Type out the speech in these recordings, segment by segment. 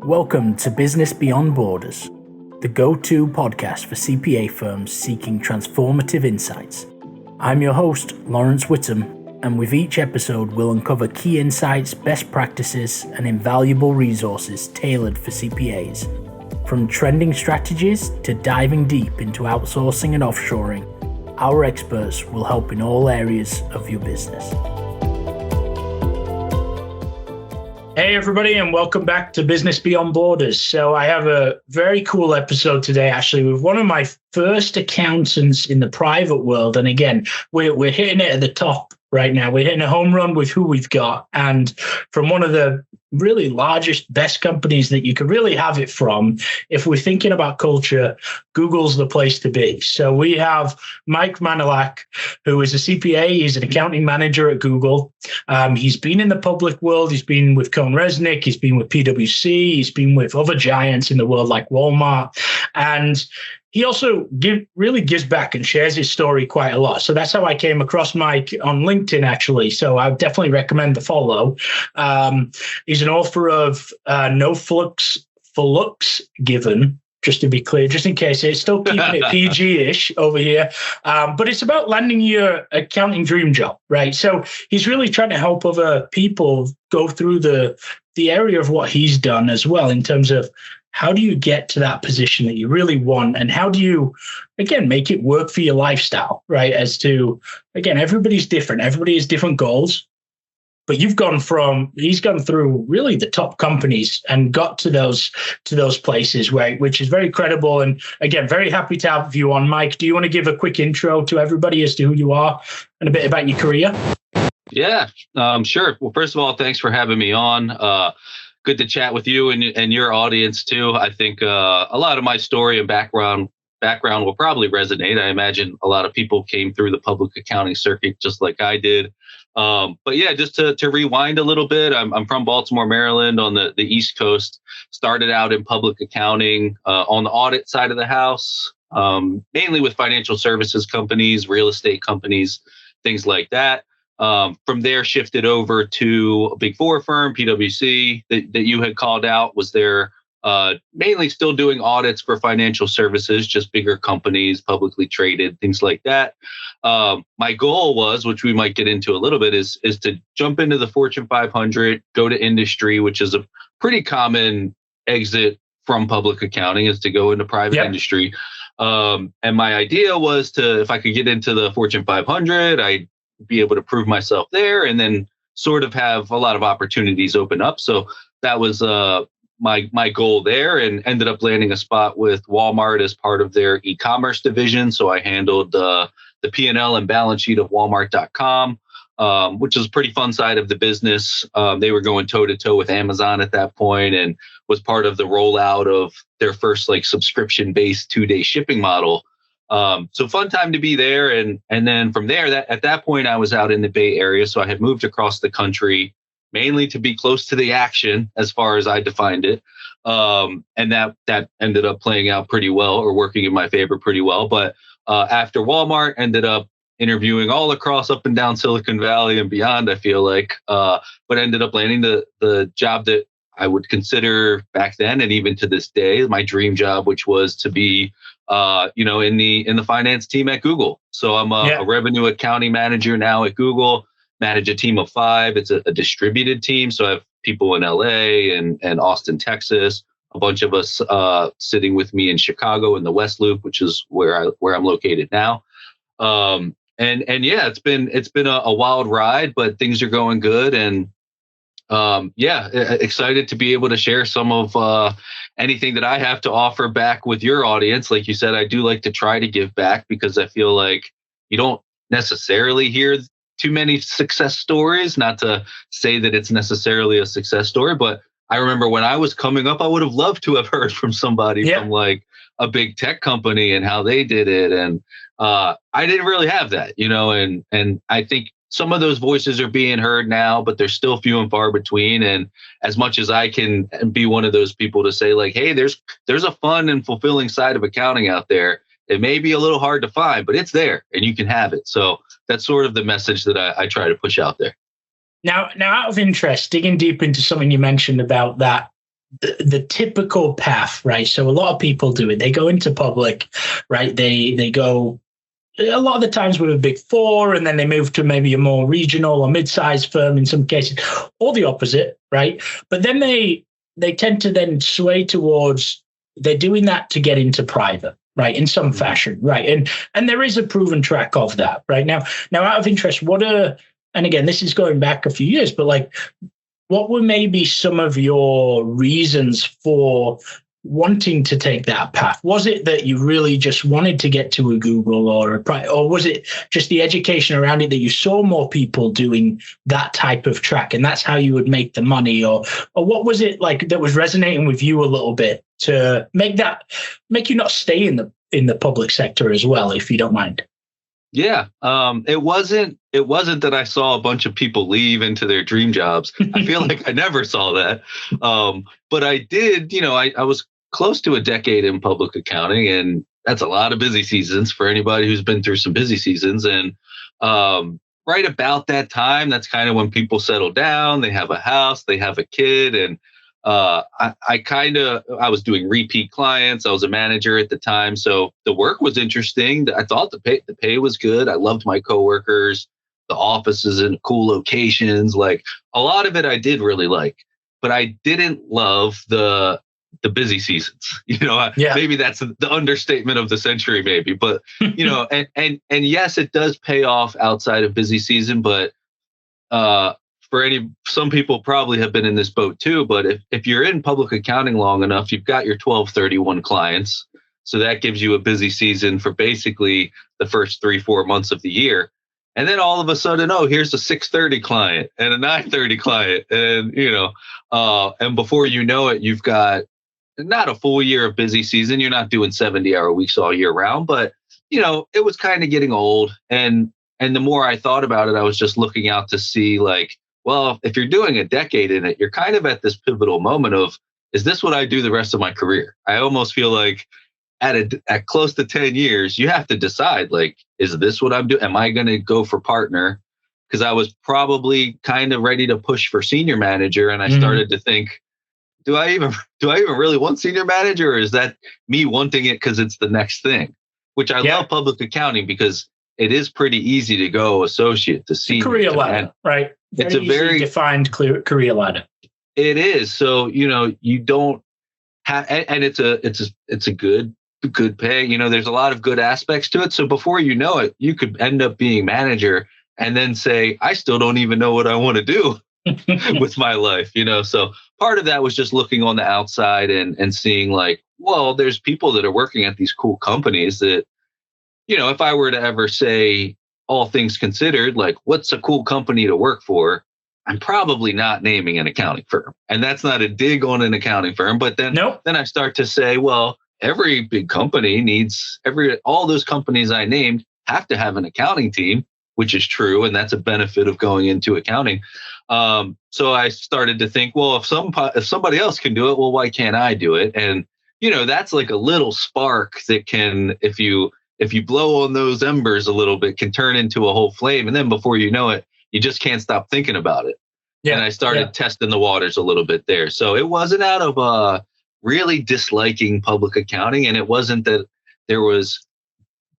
Welcome to Business Beyond Borders, the go-to podcast for CPA firms seeking transformative insights. I'm your host, Lawrence Whittam, and with each episode we'll uncover key insights, best practices, and invaluable resources tailored for CPAs. From trending strategies to diving deep into outsourcing and offshoring, our experts will help in all areas of your business. Hey everybody, and welcome back to Business Beyond Borders. So I have a very cool episode today, actually, with one of my first accountants in the private world. And again, we're hitting it at the top right now. We're hitting a home run with who we've got, and from one of the really largest, best companies that you could really have it from. If we're thinking about culture, Google's the place to be. So we have Mike Manalac, who is a CPA. He's an accounting manager at Google. He's been in the public world. He's been with Cohn Resnick. He's been with PwC. He's been with other giants in the world like Walmart. And he also really gives back and shares his story quite a lot. So that's how I came across Mike on LinkedIn, actually. So I definitely recommend the follow. He's an author of No Flux Given, just to be clear, just in case. It's still keeping it PG-ish over here. But it's about landing your accounting dream job, right? So he's really trying to help other people go through the area of what he's done as well, in terms of how do you get to that position that you really want? And how do you, again, make it work for your lifestyle, right? As to, again, everybody's different. Everybody has different goals. But he's gone through really the top companies and got to those places, right? Which is very credible. And again, very happy to have you on, Mike. Do you want to give a quick intro to everybody as to who you are and a bit about your career? Yeah, sure. Well, first of all, thanks for having me on. Good to chat with you and your audience too. I think a lot of my story and background will probably resonate. I imagine a lot of people came through the public accounting circuit just like I did. But yeah, just to rewind a little bit, I'm from Baltimore, Maryland, on the East Coast. Started out in public accounting on the audit side of the house, mainly with financial services companies, real estate companies, things like that. From there, shifted over to a Big Four firm, PwC, that you had called out. Was there mainly still doing audits for financial services, just bigger companies, publicly traded, things like that. My goal was, which we might get into a little bit, is to jump into the Fortune 500, go to industry, which is a pretty common exit from public accounting, is to go into private industry. And my idea was if I could get into the Fortune 500, I'd be able to prove myself there and then sort of have a lot of opportunities open up. So that was my goal there, and ended up landing a spot with Walmart as part of their e-commerce division. So I handled the P&L and balance sheet of Walmart.com, which is a pretty fun side of the business. They were going toe to toe with Amazon at that point, and was part of the rollout of their first subscription-based 2-day shipping model. So fun time to be there. And then from there, at that point, I was out in the Bay Area. So I had moved across the country, mainly to be close to the action, as far as I defined it. And that ended up playing out pretty well, or working in my favor pretty well. But after Walmart, ended up interviewing all across up and down Silicon Valley and beyond, I feel like, but ended up landing the job that I would consider back then, and even to this day, my dream job, which was to be in the finance team at Google. So I'm a revenue accounting manager now at Google, manage a team of 5. It's a distributed team. So I have people in LA and Austin, Texas, a bunch of us sitting with me in Chicago in the West Loop, which is where I'm located now. And yeah, it's been a wild ride, but things are going good. And excited to be able to share some of anything that I have to offer back with your audience. Like you said, I do like to try to give back, because I feel like you don't necessarily hear too many success stories. Not to say that it's necessarily a success story, but I remember when I was coming up, I would have loved to have heard from somebody from a big tech company and how they did it. And I didn't really have that, and I think some of those voices are being heard now, but they're still few and far between. And as much as I can be one of those people to say hey, there's a fun and fulfilling side of accounting out there. It may be a little hard to find, but it's there and you can have it. So that's sort of the message that I try to push out there. Now, out of interest, digging deep into something you mentioned about that the typical path, right? So a lot of people do it. They go into public, right? They go a lot of the times with a big four, and then they move to maybe a more regional or mid-sized firm in some cases, or the opposite, right? But then they tend to then sway towards they're doing that to get into private, right? In some fashion, right? And there is a proven track of that, right? Now out of interest, and again, this is going back a few years, but like, what were maybe some of your reasons for wanting to take that path? Was it that you really just wanted to get to a Google or was it just the education around it that you saw more people doing that type of track and that's how you would make the money, or what was it like that was resonating with you a little bit to make you not stay in the public sector as well, if you don't mind? Yeah. It wasn't that I saw a bunch of people leave into their dream jobs. I feel like I never saw that. But I did, I was close to a decade in public accounting, and that's a lot of busy seasons for anybody who's been through some busy seasons. And right about that time, that's kind of when people settle down, they have a house, they have a kid. And I was doing repeat clients. I was a manager at the time. So the work was interesting. I thought the pay was good. I loved my coworkers, the offices in cool locations. Like a lot of it I did really like, but I didn't love the busy seasons. Maybe that's the understatement of the century, maybe, but and yes, it does pay off outside of busy season, but some people probably have been in this boat too, but if you're in public accounting long enough, you've got your 1231 clients. So that gives you a busy season for basically the first 3-4 months of the year. And then all of a sudden, here's a 630 client and a 930 client. And, and before you know it, you've got not a full year of busy season. You're not doing 70-hour weeks all year round, but, it was kind of getting old. And the more I thought about it, I was just looking out to see like, well, if you're doing a decade in it, you're kind of at this pivotal moment of, is this what I do the rest of my career? I almost feel like at close to 10 years, you have to decide, like, is this what I'm doing? Am I going to go for partner? Because I was probably kind of ready to push for senior manager. And I started to think, do I even really want senior manager? Or is that me wanting it because it's the next thing? Which I love public accounting because it is pretty easy to go associate to senior. Career ladder, right? It's a very defined career ladder. It is. So, you don't have, and it's a good pay. There's a lot of good aspects to it. So before you know it, you could end up being manager and then say, I still don't even know what I want to do with my life, So part of that was just looking on the outside and seeing like, well, there's people that are working at these cool companies that, if I were to ever say, all things considered, like what's a cool company to work for, I'm probably not naming an accounting firm. And that's not a dig on an accounting firm. But then I start to say, well, every big company needs all those companies I named have to have an accounting team, which is true. And that's a benefit of going into accounting. So I started to think, well, if somebody else can do it, well, why can't I do it? And, that's like a little spark that can, if you blow on those embers a little bit, can turn into a whole flame. And then before you know it, you just can't stop thinking about it. Yeah, and I started testing the waters a little bit there. So it wasn't out of really disliking public accounting. And it wasn't that there was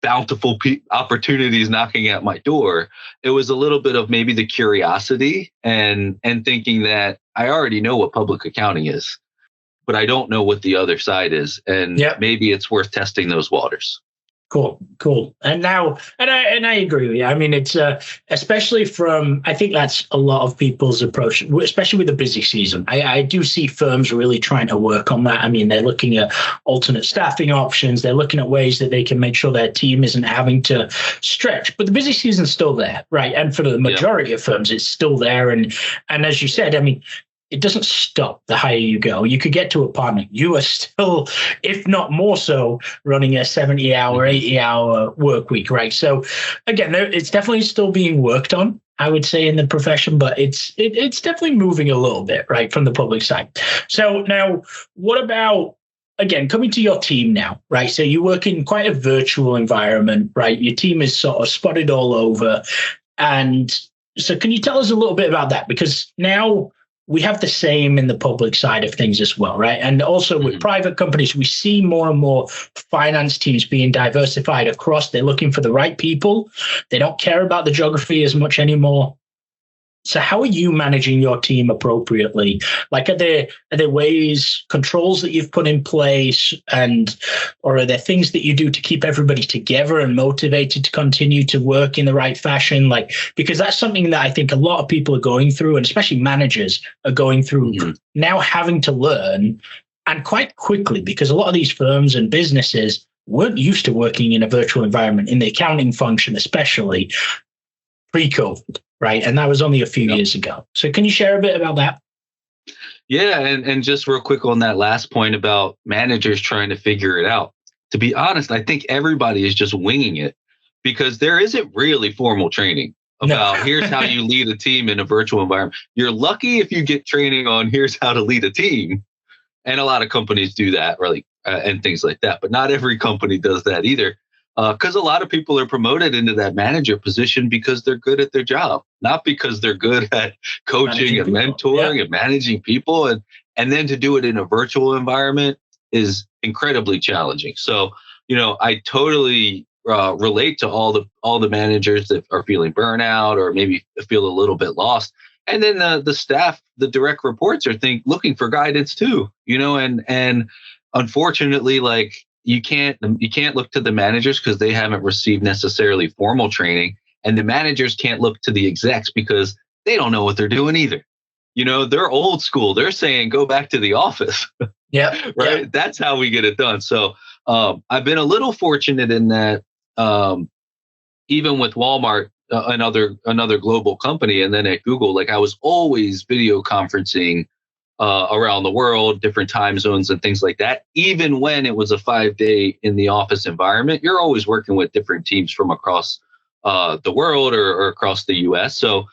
bountiful opportunities knocking at my door. It was a little bit of maybe the curiosity and thinking that I already know what public accounting is, but I don't know what the other side is. And maybe it's worth testing those waters. Cool. And now, and I agree with you. I mean, it's especially I think that's a lot of people's approach, especially with the busy season. I do see firms really trying to work on that. I mean, they're looking at alternate staffing options. They're looking at ways that they can make sure their team isn't having to stretch. But the busy season's still there, right? And for the majority of firms, it's still there. And as you said, I mean, it doesn't stop the higher you go. You could get to a partner. You are still, if not more so, running a 70-hour, 80-hour work week, right? So again, it's definitely still being worked on, I would say, in the profession, but it's definitely moving a little bit, right, from the public side. So now, what about, again, coming to your team now, right? So you work in quite a virtual environment, right? Your team is sort of spotted all over. And so can you tell us a little bit about that? Because now, we have the same in the public side of things as well, right? And also with private companies, we see more and more finance teams being diversified across. They're looking for the right people. They don't care about the geography as much anymore. So how are you managing your team appropriately? Like, are there ways, controls that you've put in place, or are there things that you do to keep everybody together and motivated to continue to work in the right fashion? Like, because that's something that I think a lot of people are going through, and especially managers are going through now, having to learn, and quite quickly, because a lot of these firms and businesses weren't used to working in a virtual environment, in the accounting function, especially pre-COVID. Right. And that was only a few years ago. So can you share a bit about that? Yeah. And just real quick on that last point about managers trying to figure it out. To be honest, I think everybody is just winging it, because there isn't really formal training about here's how you lead a team in a virtual environment. You're lucky if you get training on here's how to lead a team. And a lot of companies do that, really, and things like that. But not every company does that either. Because a lot of people are promoted into that manager position because they're good at their job, not because they're good at coaching and mentoring and managing people. And then to do it in a virtual environment is incredibly challenging. So, I totally relate to all the managers that are feeling burnout or maybe feel a little bit lost. And then the staff, the direct reports are looking for guidance too, and unfortunately, like, you can't look to the managers because they haven't received necessarily formal training, and the managers can't look to the execs because they don't know what they're doing either. They're old school. They're saying go back to the office. Yeah. Right. Yeah. That's how we get it done. So I've been a little fortunate in that even with Walmart, another global company, and then at Google, like, I was always video conferencing around the world, different time zones and things like that. Even when it was a 5-day in the office environment, you're always working with different teams from across the world or across the US. So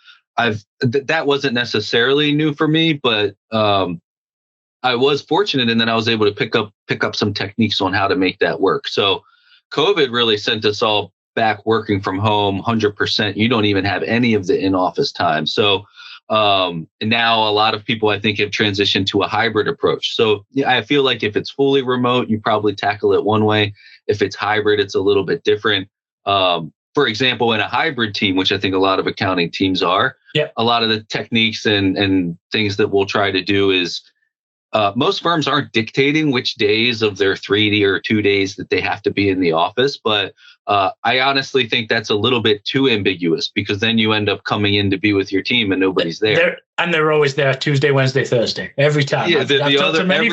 that wasn't necessarily new for me, but I was fortunate in that I was able to pick up some techniques on how to make that work. So COVID really sent us all back working from home 100%. You don't even have any of the in-office time. So and now a lot of people, I think, have transitioned to a hybrid approach. So I feel like if it's fully remote, you probably tackle it one way. If it's hybrid, it's a little bit different. For example, in a hybrid team, which I think a lot of accounting teams are, a lot of the techniques and things that we'll try to do is most firms aren't dictating which days of their 3 or 2 days that they have to be in the office. But I honestly think that's a little bit too ambiguous, because then you end up coming in to be with your team and nobody's there. They're always there Tuesday, Wednesday, Thursday, every time. Yeah, every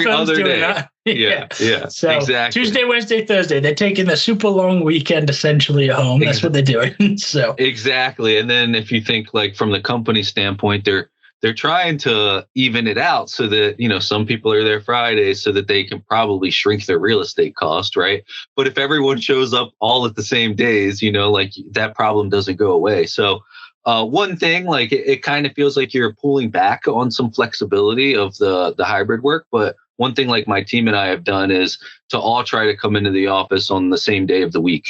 other day. That. Yeah. So exactly. Tuesday, Wednesday, Thursday, they're taking the super long weekend essentially at home. That's what they're doing. So exactly. And then if you think, like, from the company standpoint, they're trying to even it out so that, some people are there Fridays so that they can probably shrink their real estate cost, right? But if everyone shows up all at the same days, like, that problem doesn't go away. So one thing, like, it kind of feels like you're pulling back on some flexibility of the hybrid work. But one thing, like, my team and I have done is to all try to come into the office on the same day of the week.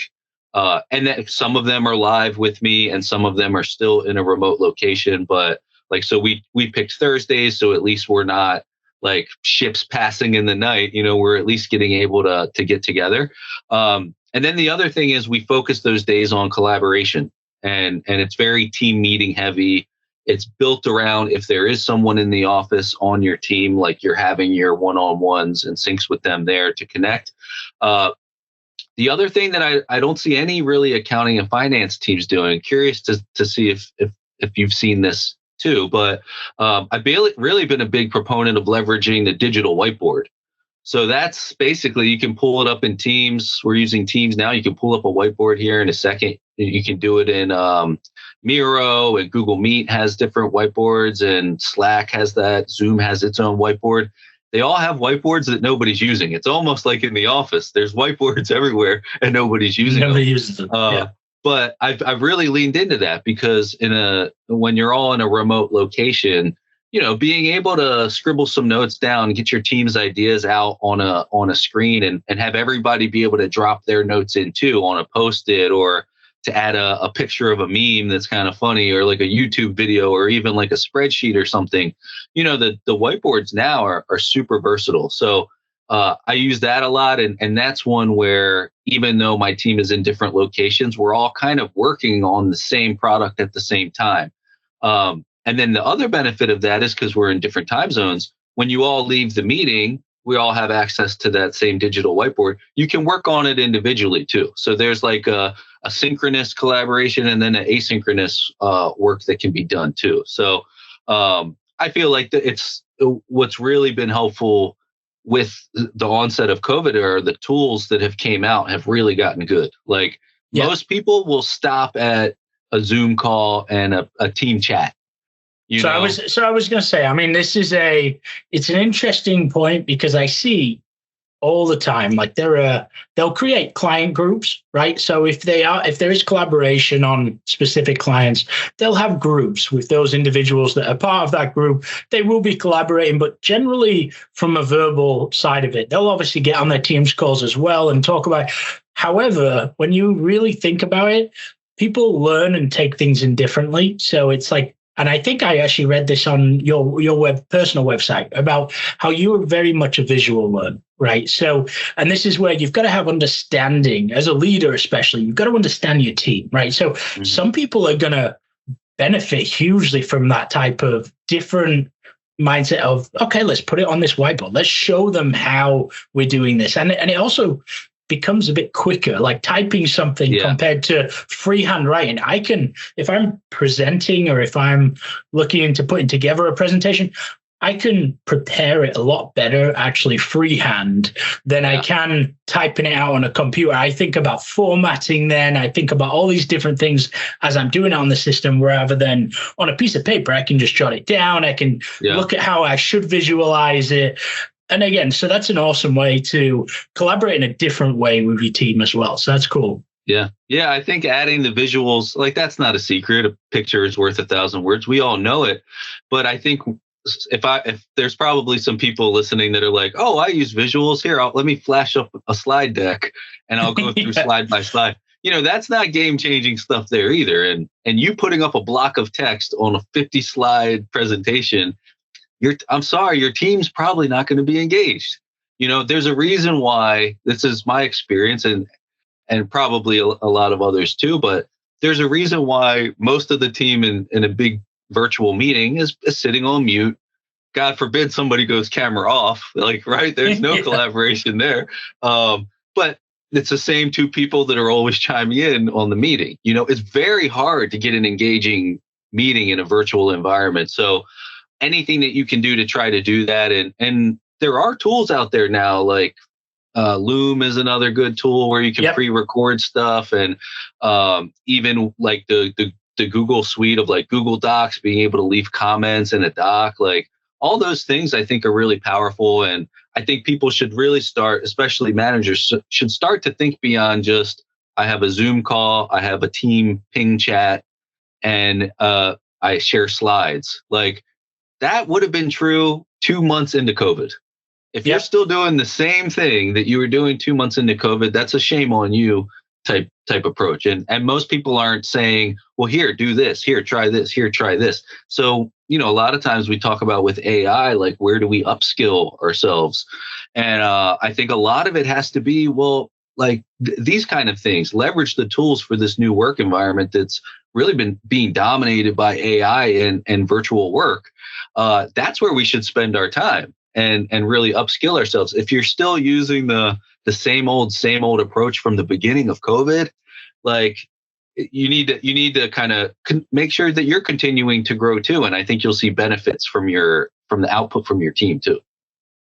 And that some of them are live with me and some of them are still in a remote location. But like, so we picked Thursdays, so at least we're not like ships passing in the night. We're at least getting able to get together. And then the other thing is we focus those days on collaboration, and it's very team meeting heavy. It's built around if there is someone in the office on your team, like, you're having your one-on-ones and syncs with them there to connect. The other thing that I don't see any really accounting and finance teams doing, curious to see if you've seen this too, but I've really been a big proponent of leveraging the digital whiteboard. So that's basically, you can pull it up in Teams. We're using Teams now. You can pull up a whiteboard here in a second. You can do it in Miro, and Google Meet has different whiteboards, and Slack has that. Zoom has its own whiteboard. They all have whiteboards that nobody's using. It's almost like in the office. There's whiteboards everywhere and nobody's using them. Nobody uses them. But I've really leaned into that, because when you're all in a remote location, being able to scribble some notes down, get your team's ideas out on a screen, and have everybody be able to drop their notes in too on a Post-it, or to add a picture of a meme that's kind of funny, or like a YouTube video, or even like a spreadsheet or something. The whiteboards now are super versatile. So I use that a lot. And that's one where, even though my team is in different locations, we're all kind of working on the same product at the same time. And then the other benefit of that is, because we're in different time zones, when you all leave the meeting, we all have access to that same digital whiteboard. You can work on it individually too. So there's like a synchronous collaboration and then an asynchronous work that can be done too. So I feel like it's what's really been helpful with the onset of COVID, are the tools that have came out have really gotten good. Like most people will stop at a Zoom call and a team chat. I was going to say, I mean, it's an interesting point, because I see all the time, like they'll create client groups, right? So if there is collaboration on specific clients, they'll have groups with those individuals that are part of that group. They will be collaborating, but generally from a verbal side of it, they'll obviously get on their Teams calls as well and talk about. However, when you really think about it, people learn and take things in differently. So it's like, and I think I actually read this on your personal website about how you are very much a visual learner, right? So, and this is where you've got to have understanding as a leader, especially. You've got to understand your team, right? So some people are going to benefit hugely from that type of different mindset of, okay, let's put it on this whiteboard. Let's show them how we're doing this. And it also becomes a bit quicker, like typing something compared to freehand writing. I can, if I'm presenting or if I'm looking into putting together a presentation, I can prepare it a lot better actually freehand than I can typing it out on a computer. I think about formatting then. I think about all these different things as I'm doing it on the system, rather than on a piece of paper. I can just jot it down. I can look at how I should visualize it. And again, so that's an awesome way to collaborate in a different way with your team as well. So that's cool. Yeah. Yeah. I think adding the visuals, like, that's not a secret. A picture is worth 1,000 words. We all know it. But I think if there's probably some people listening that are like, oh, I use visuals here, let me flash up a slide deck and I'll go through slide by slide. That's not game changing stuff there either. And you putting up a block of text on a 50 slide presentation, I'm sorry, your team's probably not going to be engaged. There's a reason why. This is my experience, and probably a lot of others too, but there's a reason why most of the team in a big virtual meeting is sitting on mute. God forbid somebody goes camera off, right? There's no collaboration there. But it's the same two people that are always chiming in on the meeting. It's very hard to get an engaging meeting in a virtual environment. So anything that you can do to try to do that. And there are tools out there now, like Loom is another good tool where you can pre-record stuff. And even like the Google suite of like Google Docs, being able to leave comments in a doc, like all those things I think are really powerful. And I think people should really start, especially managers, should start to think beyond just, I have a Zoom call, I have a team ping chat, and I share slides. Like, that would have been true 2 months into COVID. If you're still doing the same thing that you were doing 2 months into COVID, that's a shame on you type approach. And most people aren't saying, well, here, do this, here, try this, here, try this. So, a lot of times we talk about with AI, like, where do we upskill ourselves? And I think a lot of it has to be, well, like these kind of things, leverage the tools for this new work environment that's really been being dominated by AI and virtual work. That's where we should spend our time and really upskill ourselves. If you're still using the same old approach from the beginning of COVID, like, you need to kind of make sure that you're continuing to grow too. And I think you'll see benefits from the output from your team too.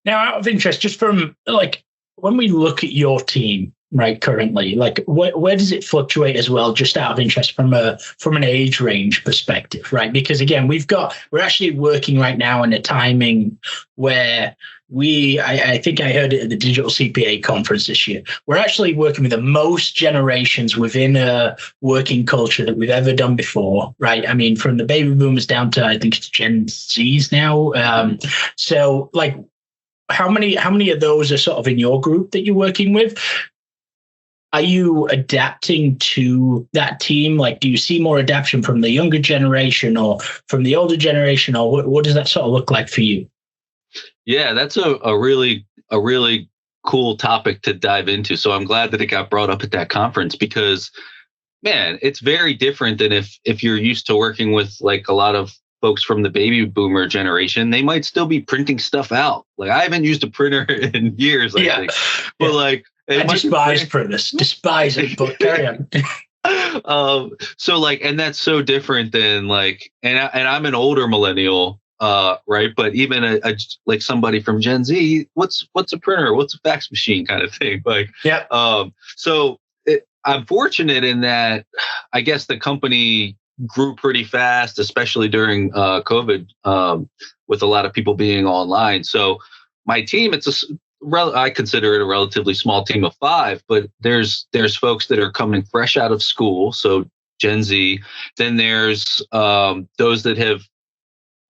Now, out of interest, just from like, when we look at your team, right, currently, like where does it fluctuate as well, just out of interest from an age range perspective, right? Because again, we're actually working right now in a timing where I think I heard it at the Digital CPA conference this year. We're actually working with the most generations within a working culture that we've ever done before, right? I mean, from the baby boomers down to, I think it's Gen Zs now. So like, how many of those are sort of in your group that you're working with? are you adapting to that team? Like, do you see more adaptation from the younger generation or from the older generation, or what does that sort of look like for you? Yeah, that's a really cool topic to dive into. So I'm glad that it got brought up at that conference because, man, it's very different than if you're used to working with like a lot of folks from the baby boomer generation. They might still be printing stuff out. Like I haven't used a printer in years, I think. But like I despise printers, despise it, but carry on. So like, and that's so different than like, and I'm an older millennial, right? But even like somebody from Gen Z, what's a printer? What's a fax machine kind of thing? Like, so I'm fortunate in that I guess the company grew pretty fast, especially during COVID, with a lot of people being online. So my team, I consider it a relatively small team of 5, but there's folks that are coming fresh out of school, so Gen Z. Then there's those that have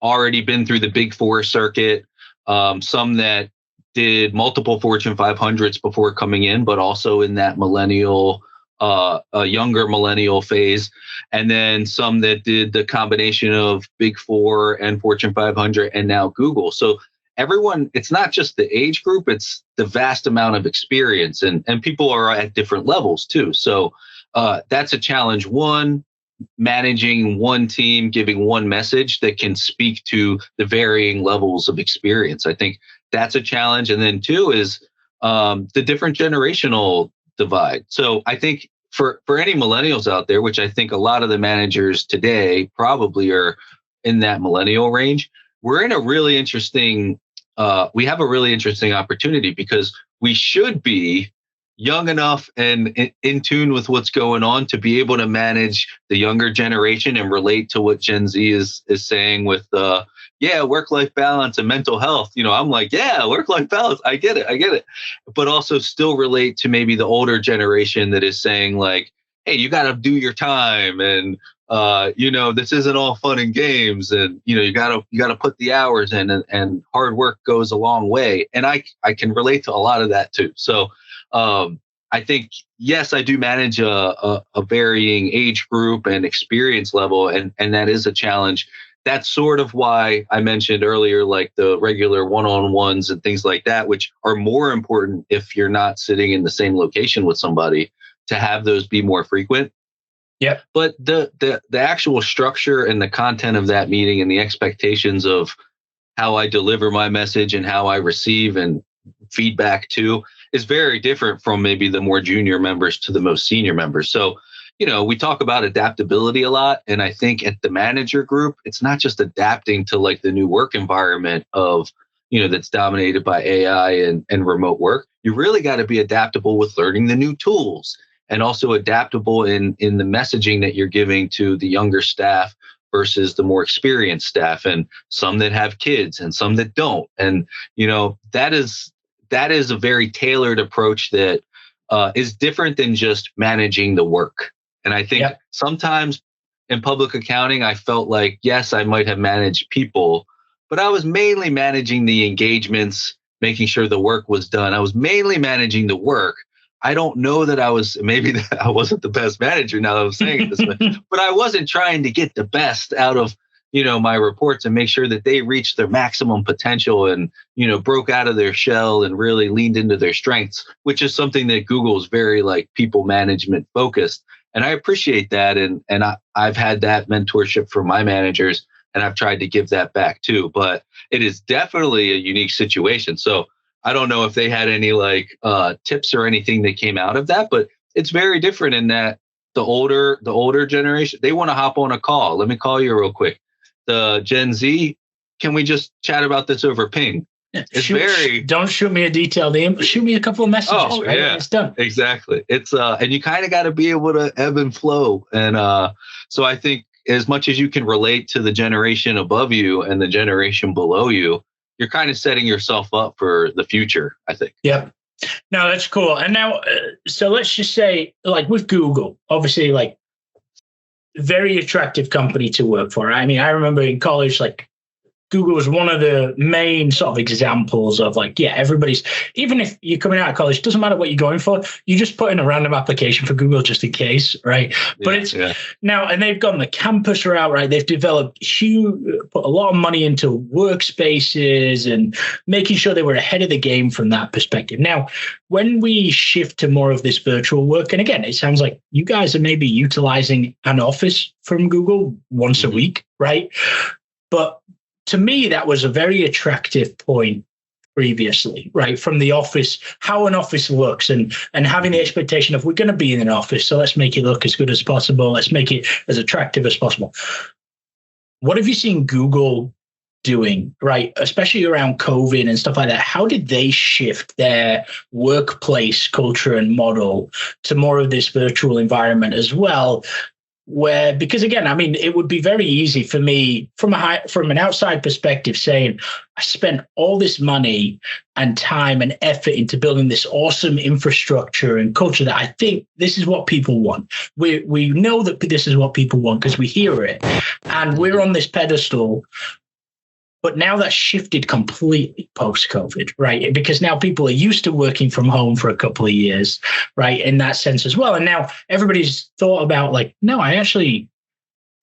already been through the Big Four circuit, some that did multiple Fortune 500s before coming in, but also in that millennial, a younger millennial phase, and then some that did the combination of Big Four and Fortune 500 and now Google. So everyone, it's not just the age group, it's the vast amount of experience, and people are at different levels too. So that's a challenge. One, managing one team, giving one message that can speak to the varying levels of experience. I think that's a challenge. And then 2 is the different generational divide. So I think for any millennials out there, which I think a lot of the managers today probably are in that millennial range, we're in a really interesting, we have a really interesting opportunity because we should be young enough and in tune with what's going on to be able to manage the younger generation and relate to what Gen Z is saying with work-life balance and mental health. You know, I'm like, yeah, work-life balance. I get it. But also still relate to maybe the older generation that is saying like, hey, you got to do your time. And, this isn't all fun and games. And, you got to put the hours in, and hard work goes a long way. And I can relate to a lot of that too. So I think, yes, I do manage a varying age group and experience level, and that is a challenge. That's sort of why I mentioned earlier, like the regular one-on-ones and things like that, which are more important if you're not sitting in the same location with somebody, to have those be more frequent. Yeah. But the actual structure and the content of that meeting and the expectations of how I deliver my message and how I receive and feedback too is very different from maybe the more junior members to the most senior members. So, we talk about adaptability a lot. And I think at the manager group, it's not just adapting to like the new work environment of, that's dominated by AI and remote work. You really got to be adaptable with learning the new tools, and also adaptable in the messaging that you're giving to the younger staff versus the more experienced staff, and some that have kids and some that don't. And, that is a very tailored approach that is different than just managing the work. And I think sometimes in public accounting, I felt like, yes, I might have managed people, but I was mainly managing the engagements, making sure the work was done. I was mainly managing the work. I don't know that I wasn't the best manager now that I'm saying it this way, but I wasn't trying to get the best out of, my reports and make sure that they reached their maximum potential and, broke out of their shell and really leaned into their strengths, which is something that Google is very like people management focused. And I appreciate that. And I've had that mentorship from my managers, and I've tried to give that back too, but it is definitely a unique situation. So I don't know if they had any like tips or anything that came out of that, but it's very different in that the older generation, they want to hop on a call. Let me call you real quick. The Gen Z, can we just chat about this over ping? It's don't shoot me a detailed email. Shoot me a couple of messages. Oh, right? Yeah, it's done. Exactly. It's and you kind of got to be able to ebb and flow. And so I think as much as you can relate to the generation above you and the generation below you, you're kind of setting yourself up for the future, I think. Yep. No, that's cool. And now, so let's just say, like with Google, obviously, like very attractive company to work for. I mean, I remember in college, like Google was one of the main sort of examples of like, yeah, everybody's, even if you're coming out of college, doesn't matter what you're going for, you just put in a random application for Google just in case, right? But it's now, and they've gone the campus route, right? They've developed put a lot of money into workspaces and making sure they were ahead of the game from that perspective. Now, when we shift to more of this virtual work, and again, it sounds like you guys are maybe utilizing an office from Google once a week, right? But to me, that was a very attractive point previously, right? From the office, how an office looks and having the expectation of we're going to be in an office, so let's make it look as good as possible. Let's make it as attractive as possible. What have you seen Google doing, right? Especially around COVID and stuff like that. How did they shift their workplace culture and model to more of this virtual environment as well? Because again, I mean, it would be very easy for me from an outside perspective saying, I spent all this money and time and effort into building this awesome infrastructure and culture that I think this is what people want. We know that this is what people want because we hear it, and we're on this pedestal. But now that's shifted completely post-COVID, right? Because now people are used to working from home for a couple of years, right? In that sense as well. And now everybody's thought about like, no, I actually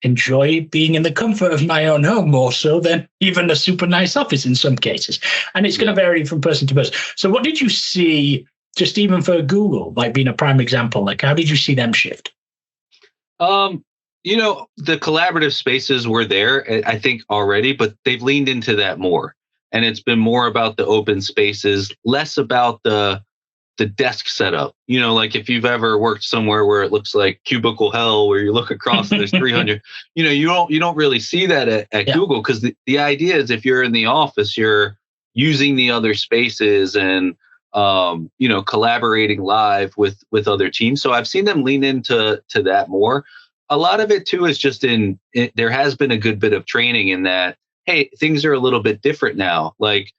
enjoy being in the comfort of my own home more so than even a super nice office in some cases. And it's going to vary from person to person. So what did you see just even for Google, like being a prime example? Like, how did you see them shift? The collaborative spaces were there, I think, already, but they've leaned into that more. And it's been more about the open spaces, less about the desk setup. Like if you've ever worked somewhere where it looks like cubicle hell, where you look across and there's 300, you don't really see that at Google, because the idea is if you're in the office, you're using the other spaces and collaborating live with other teams. So I've seen them lean into that more. A lot of it too is just there has been a good bit of training in that, hey, things are a little bit different now. Like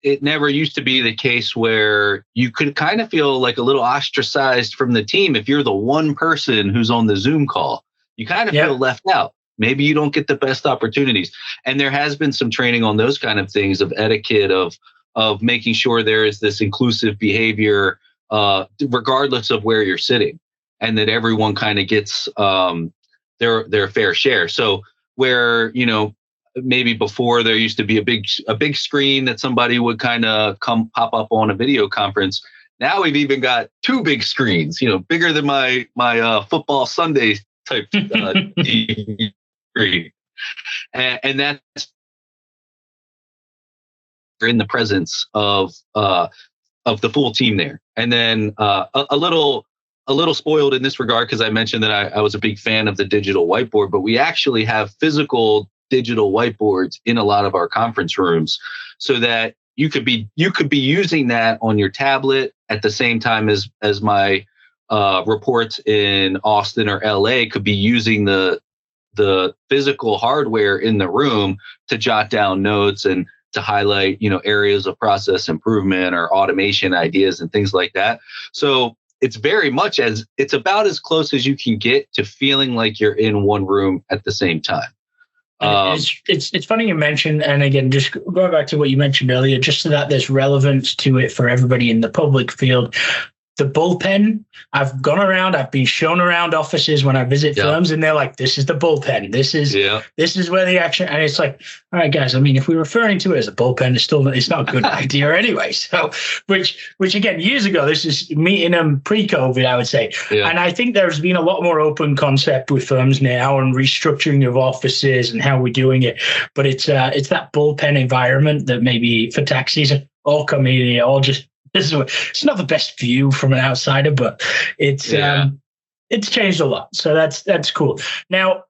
it never used to be the case where you could kind of feel like a little ostracized from the team if you're the one person who's on the Zoom call. You kind of feel left out. Maybe you don't get the best opportunities. And there has been some training on those kind of things, of etiquette, of making sure there is this inclusive behavior, regardless of where you're sitting, and that everyone kind of gets their fair share. So where, maybe before there used to be a big screen that somebody would kind of come pop up on a video conference. Now we've even got two big screens, bigger than my football Sunday type TV screen. And that's in the presence of the full team there. And then a little spoiled in this regard, because I mentioned that I was a big fan of the digital whiteboard, but we actually have physical digital whiteboards in a lot of our conference rooms, so that you could be using that on your tablet at the same time as my reports in Austin or LA could be using the physical hardware in the room to jot down notes and to highlight, areas of process improvement or automation ideas and things like that. So it's very much it's about as close as you can get to feeling like you're in one room at the same time. It's funny you mentioned, and again, just going back to what you mentioned earlier, just so that there's relevance to it for everybody in the public field. The bullpen, I've been shown around offices when I visit firms, and they're like, this is the bullpen. This is where the action, and it's like, all right, guys, I mean, if we're referring to it as a bullpen, it's not a good idea anyway. So, which again, years ago, this is meeting them pre-COVID, I would say. Yeah. And I think there's been a lot more open concept with firms now and restructuring of offices and how we're doing it. But it's that bullpen environment that maybe for tax season, all come in here, all just, it's not the best view from an outsider, but it's changed a lot. So that's cool. Now,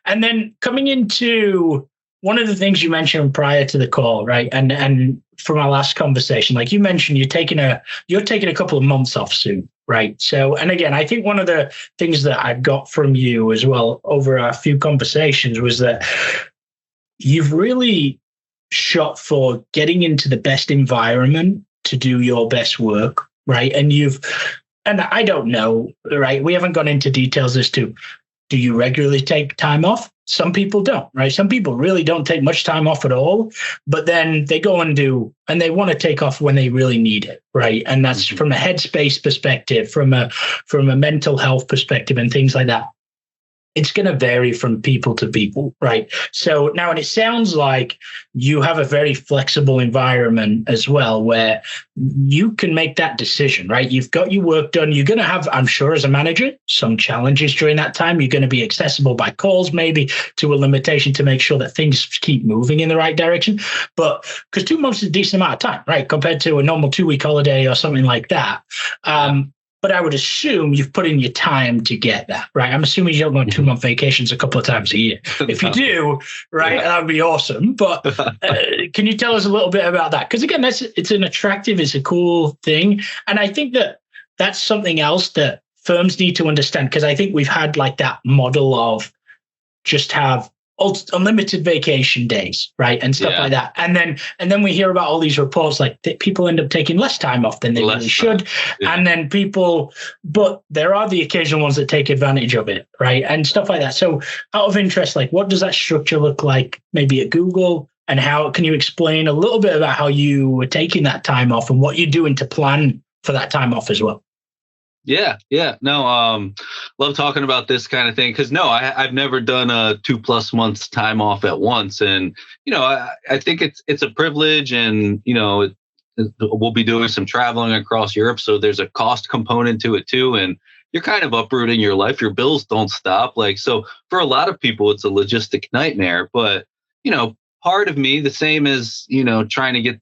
and then coming into one of the things you mentioned prior to the call, right? And from our last conversation, like you mentioned, you're taking a couple of months off soon, right? So, and again, I think one of the things that I got from you as well over a few conversations was that you've really shot for getting into the best environment to do your best work, right? And I don't know, right? We haven't gone into details as to, do you regularly take time off? some people don't, right? Some people really don't take much time off at all, but then they go and they want to take off when they really need it, right? And that's from a headspace perspective, from a mental health perspective, and things like that. It's going to vary from people to people, right? So now, and it sounds like you have a very flexible environment as well, where you can make that decision, right? You've got your work done. You're going to have, I'm sure, as a manager, some challenges during that time. You're going to be accessible by calls, maybe to a limitation to make sure that things keep moving in the right direction. But because 2 months is a decent amount of time, right? Compared to a normal 2-week holiday or something like that. But I would assume you've put in your time to get that, right? I'm assuming you don't go on 2-month vacations a couple of times a year. If you do, right, that would be awesome. But can you tell us a little bit about that? Because again, it's an attractive, it's a cool thing. And I think that's something else that firms need to understand, because I think we've had like that model of just have unlimited vacation days, right, and stuff like that, and then we hear about all these reports like that people end up taking less time off than they really should, and then but there are the occasional ones that take advantage of it, right, and stuff like that. So, out of interest, like, what does that structure look like, maybe at Google, and how can you explain a little bit about how you were taking that time off and what you're doing to plan for that time off as well? Yeah. No, love talking about this kind of thing, because I've never done a 2+ months time off at once. And, I think it's a privilege, and, we'll be doing some traveling across Europe. So there's a cost component to it too. And you're kind of uprooting your life. Your bills don't stop. Like, so for a lot of people, it's a logistic nightmare, but, part of me, the same as, trying to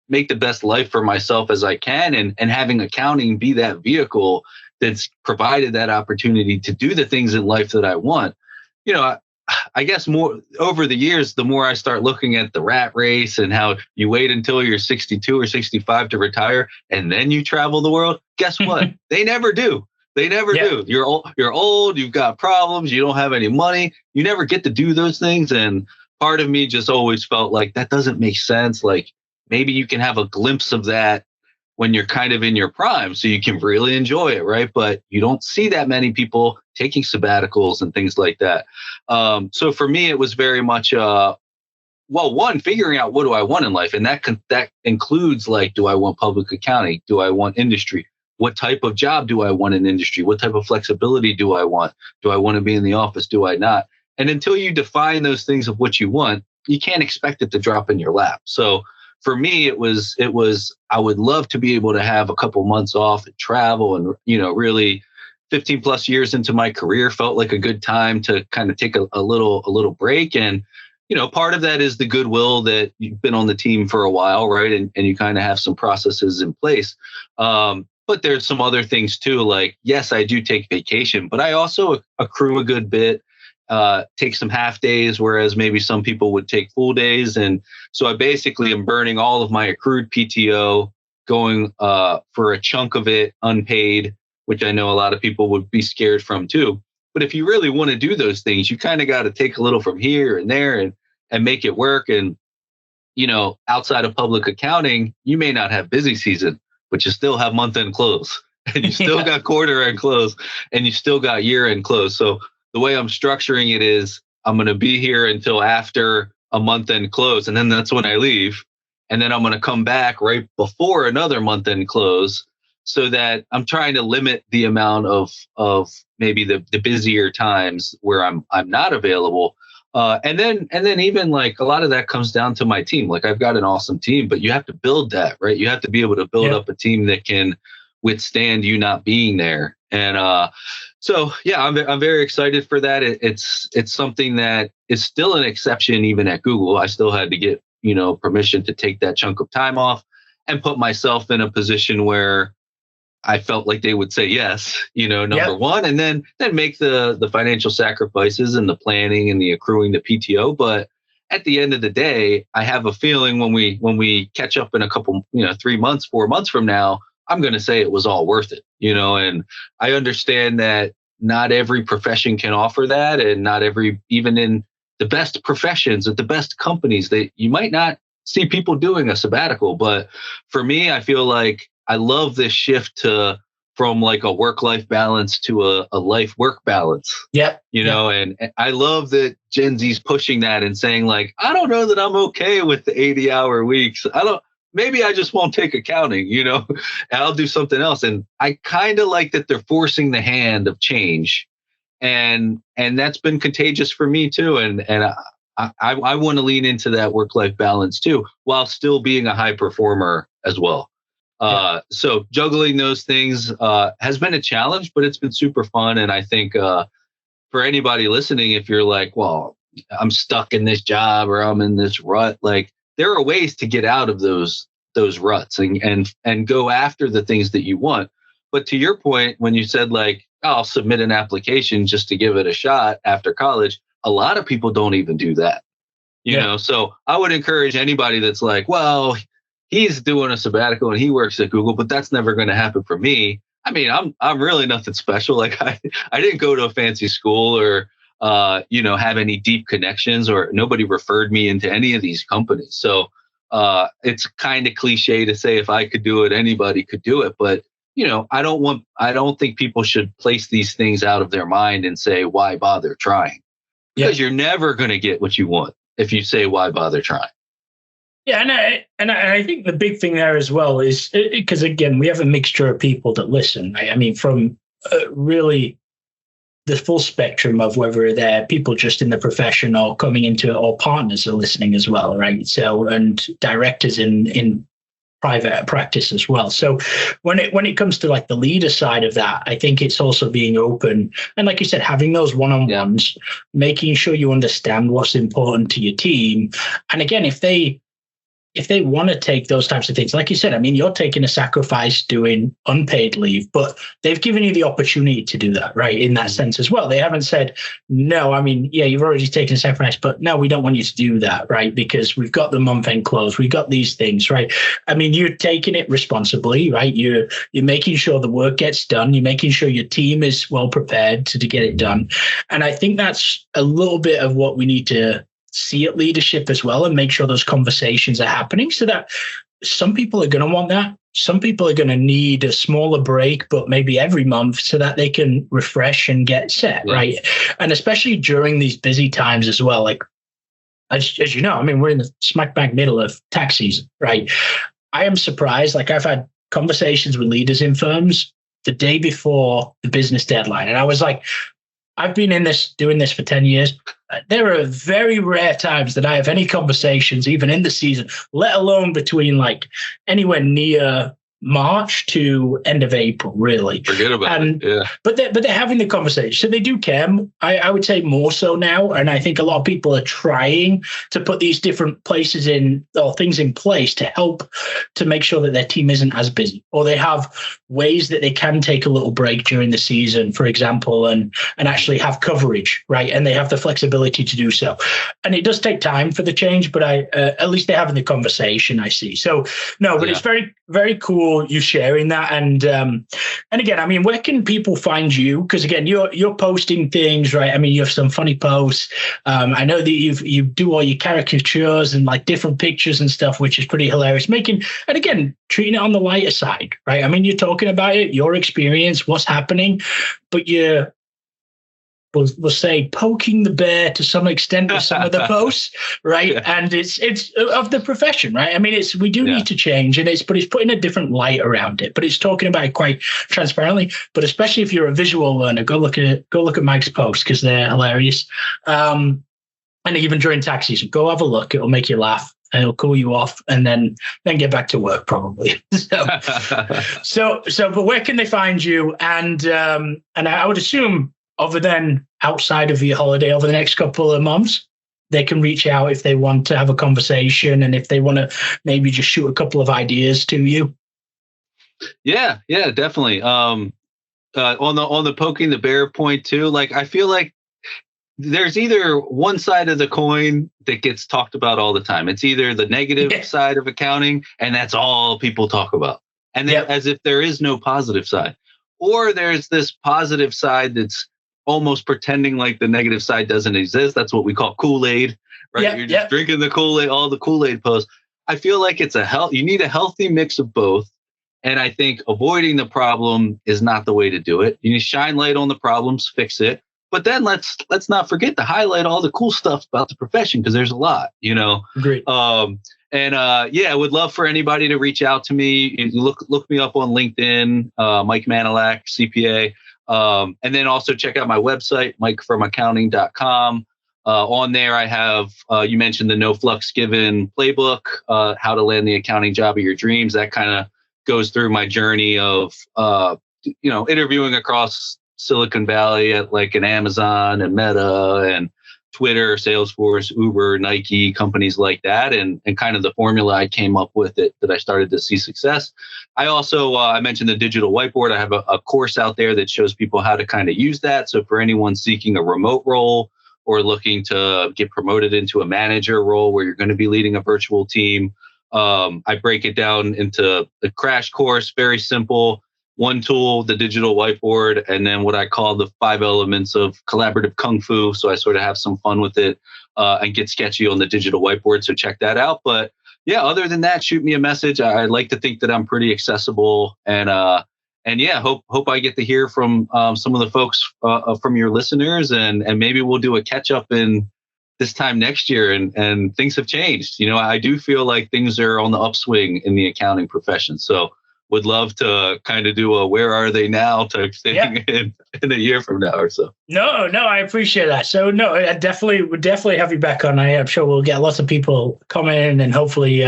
make the best life for myself as I can, and having accounting be that vehicle that's provided that opportunity to do the things in life that I want. I guess more over the years, the more I start looking at the rat race and how you wait until you're 62 or 65 to retire and then you travel the world. Guess what? They never do. They never do. You're old, you've got problems, you don't have any money, you never get to do those things. And part of me just always felt like that doesn't make sense. Like, maybe you can have a glimpse of that when you're kind of in your prime, so you can really enjoy it, right? But you don't see that many people taking sabbaticals and things like that. So for me, it was very much, one, figuring out what do I want in life, and that includes, like, do I want public accounting? Do I want industry? What type of job do I want in industry? What type of flexibility do I want? Do I want to be in the office? Do I not? And until you define those things of what you want, you can't expect it to drop in your lap. So for me, it was, I would love to be able to have a couple months off and travel, and, really 15 plus years into my career felt like a good time to kind of take a little break. And, part of that is the goodwill that you've been on the team for a while, right? And you kind of have some processes in place. But there's some other things too, like, yes, I do take vacation, but I also accrue a good bit. Take some half days, whereas maybe some people would take full days. And so I basically am burning all of my accrued PTO, going for a chunk of it unpaid, which I know a lot of people would be scared from too. But if you really want to do those things, you kind of got to take a little from here and there and make it work. And, outside of public accounting, you may not have busy season, but you still have month-end close, and you still got quarter-end close, and you still got year-end close. So the way I'm structuring it is I'm going to be here until after a month-end close, and then that's when I leave. And then I'm going to come back right before another month-end close, so that I'm trying to limit the amount of maybe the busier times where I'm not available. And then even, like, a lot of that comes down to my team. Like, I've got an awesome team, but you have to build that, right? You have to be able to build up a team that can withstand you not being there. And so, yeah, I'm very excited for that. It's something that is still an exception, even at Google. I still had to get, permission to take that chunk of time off and put myself in a position where I felt like they would say yes, number one, and then make the financial sacrifices and the planning and the accruing the PTO. But at the end of the day, I have a feeling when we catch up in a couple, 3 months, 4 months from now, I'm going to say it was all worth it, and I understand that not every profession can offer that, and not even in the best professions at the best companies, you might not see people doing a sabbatical. But for me, I feel like I love this shift to from like a work-life balance to a life-work balance. Yep. You know, and I love that Gen Z's pushing that and saying like, I don't know that I'm okay with the 80-hour weeks. Maybe I just won't take accounting, you know, and I'll do something else. And I kind of like that they're forcing the hand of change. And that's been contagious for me too. And I want to lean into that work-life balance too, while still being a high performer as well. So juggling those things has been a challenge, but it's been super fun. And I think for anybody listening, if you're like, well, I'm stuck in this job or I'm in this rut, like there are ways to get out of those ruts and go after the things that you want. But to your point, when you said like, oh, I'll submit an application just to give it a shot after college, a lot of people don't even do that. You know, so I would encourage anybody that's like, well, he's doing a sabbatical and he works at Google, but that's never going to happen for me. I mean, I'm really nothing special. Like I didn't go to a fancy school or, have any deep connections, or nobody referred me into any of these companies. So it's kind of cliche to say if I could do it, anybody could do it. But, you know, I don't think people should place these things out of their mind and say, why bother trying? Because you're never going to get what you want if you say, why bother trying? Yeah, and I think the big thing there as well is because, again, we have a mixture of people that listen. Right? I mean, from really the full spectrum of whether they're people just in the profession or coming into it, or partners are listening as well, right? So, and directors in private practice as well. So when it comes to like the leader side of that, I think it's also being open. And like you said, having those one-on-ones, making sure you understand what's important to your team. And again, if they want to take those types of things, like you said, I mean, you're taking a sacrifice doing unpaid leave, but they've given you the opportunity to do that, right? In that sense as well. They haven't said, no, I mean, yeah, you've already taken a sacrifice, but no, we don't want you to do that, right? Because we've got the month end close, we've got these things, right? I mean, you're taking it responsibly, right? You're making sure the work gets done. You're making sure your team is well prepared to get it done. And I think that's a little bit of what we need to see at leadership as well, and make sure those conversations are happening, so that some people are going to want that. Some people are going to need a smaller break, but maybe every month, so that they can refresh and get set, right? And especially during these busy times as well. Like, as you know, I mean, we're in the smack bang middle of tax season, right? I am surprised. Like, I've had conversations with leaders in firms the day before the business deadline, and I was like, I've been doing this for 10 years. There are very rare times that I have any conversations, even in the season, let alone between like anywhere near March to end of April, really. Forget about it. Yeah. But they're having the conversation. So they do care. I would say more so now. And I think a lot of people are trying to put these different places in, or things in place, to help to make sure that their team isn't as busy, or they have ways that they can take a little break during the season, for example, and actually have coverage, right? And they have the flexibility to do so. And it does take time for the change, but at least they're having the conversation, I see. So no, but it's very, very cool you sharing that. And again, I mean, where can people find you? Because again, you're posting things, right? I mean, you have some funny posts. I know that you do all your caricatures and like different pictures and stuff, which is pretty hilarious. And again, treating it on the lighter side, right? I mean, you're talking about it, your experience, what's happening, but we'll say poking the bear to some extent with some of the posts, right? Yeah. And it's of the profession, right? I mean, we do need to change, but it's putting a different light around it, but it's talking about it quite transparently. But especially if you're a visual learner, go look at Mike's posts, because they're hilarious. And even during tax season, go have a look. It'll make you laugh. And it'll cool you off, and then get back to work probably. So, but where can they find you? And I would assume, other than outside of your holiday over the next couple of months, they can reach out if they want to have a conversation, and if they want to maybe just shoot a couple of ideas to you. Yeah, definitely. On the poking the bear point too, like I feel like there's either one side of the coin that gets talked about all the time. It's either the negative side of accounting, and that's all people talk about, and then as if there is no positive side, or there's this positive side that's almost pretending like the negative side doesn't exist. That's what we call Kool-Aid, right? You're just drinking the Kool-Aid, all the Kool-Aid posts. I feel like you need a healthy mix of both. And I think avoiding the problem is not the way to do it. You need to shine light on the problems, fix it. But then let's not forget to highlight all the cool stuff about the profession, because there's a lot, Great. I would love for anybody to reach out to me. Look me up on LinkedIn, Mike Manalac, CPA. And then also check out my website, mikefromaccounting.com. On there, I have, you mentioned the No Flux Given playbook, how to land the accounting job of your dreams. That kind of goes through my journey of, interviewing across Silicon Valley at like an Amazon and Meta and Twitter, Salesforce, Uber, Nike, companies like that, and kind of the formula I came up with that I started to see success. I also, I mentioned the digital whiteboard. I have a course out there that shows people how to kind of use that. So for anyone seeking a remote role or looking to get promoted into a manager role where you're going to be leading a virtual team, I break it down into a crash course, very simple. One tool, the digital whiteboard, and then what I call the 5 elements of collaborative kung fu. So I sort of have some fun with it and get sketchy on the digital whiteboard. So check that out. But yeah, other than that, shoot me a message. I like to think that I'm pretty accessible, and hope I get to hear from some of the folks from your listeners, and maybe we'll do a catch up in this time next year, and things have changed. I do feel like things are on the upswing in the accounting profession. So would love to kind of do a where are they now type thing in a year from now or so. No, I appreciate that. So no, I would definitely have you back on. I'm sure we'll get lots of people commenting and hopefully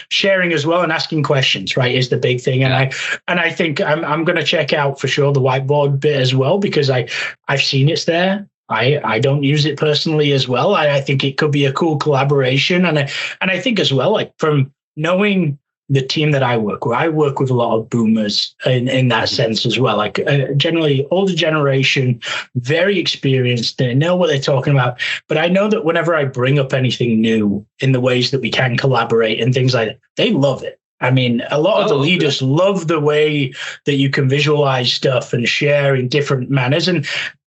sharing as well and asking questions, right, is the big thing. Yeah. And I think I'm going to check out for sure the whiteboard bit as well, because I've seen it's there. I don't use it personally as well. I think it could be a cool collaboration. And I think as well, like from knowing the team that I work with a lot of boomers in that sense as well. Like generally older generation, very experienced. They know what they're talking about. But I know that whenever I bring up anything new in the ways that we can collaborate and things like that, they love it. I mean, a lot of the leaders love the way that you can visualize stuff and share in different manners, and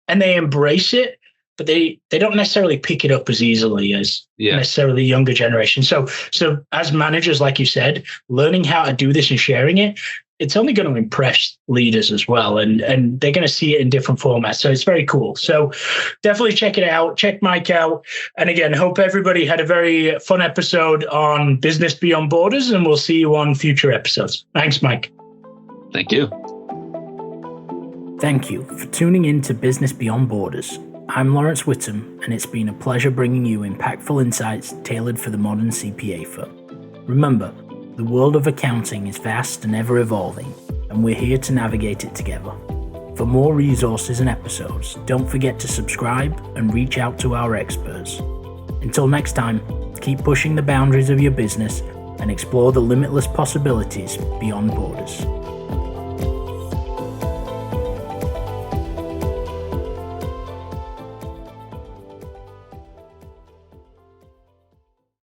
they embrace it. But they don't necessarily pick it up as easily as necessarily the younger generation. So as managers, like you said, learning how to do this and sharing it, it's only going to impress leaders as well. And they're going to see it in different formats. So it's very cool. So definitely check it out. Check Mike out. And again, hope everybody had a very fun episode on Business Beyond Borders, and we'll see you on future episodes. Thanks, Mike. Thank you. Thank you for tuning in to Business Beyond Borders. I'm Lawrence Whittam, and it's been a pleasure bringing you impactful insights tailored for the modern CPA firm. Remember, the world of accounting is vast and ever-evolving, and we're here to navigate it together. For more resources and episodes, don't forget to subscribe and reach out to our experts. Until next time, keep pushing the boundaries of your business and explore the limitless possibilities beyond borders.